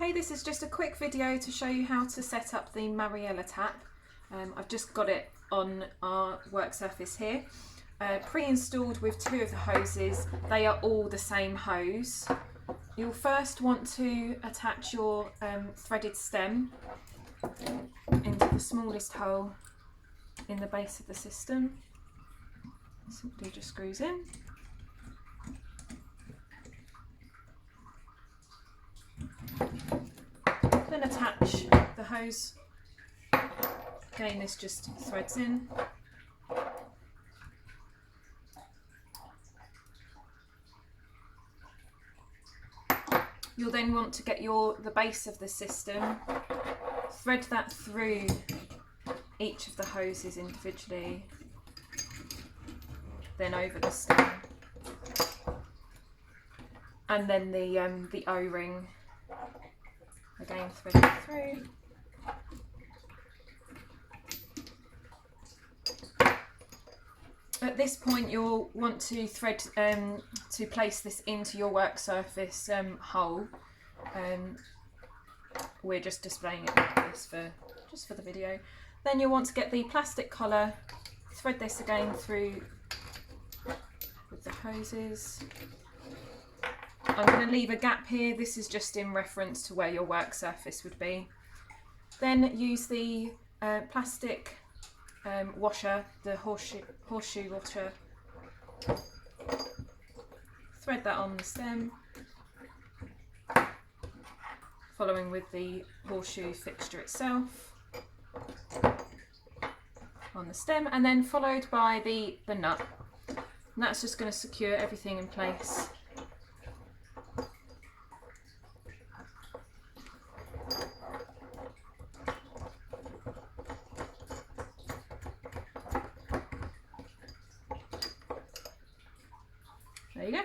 Hey, this is just a quick video to show you how to set up the Mariella tap. I've just got it on our work surface here, pre-installed with two of the hoses. They are all the same hose. You'll first want to attach your threaded stem into the smallest hole in the base of the system. Simply just screws in. Then attach the hose. Again, this just threads in. You'll then want to get the base of the system, thread that through each of the hoses individually, then over the stem, and then the O-ring. Again, thread it through. At this point, you'll want to thread to place this into your work surface hole. We're just displaying it like this just for the video. Then you'll want to get the plastic collar, thread this again through with the hoses. I'm going to leave a gap here. This is just in reference to where your work surface would be. Then use the plastic washer, the horseshoe washer. Thread that on the stem, following with the horseshoe fixture itself on the stem, and then followed by the nut. And that's just going to secure everything in place. There you go.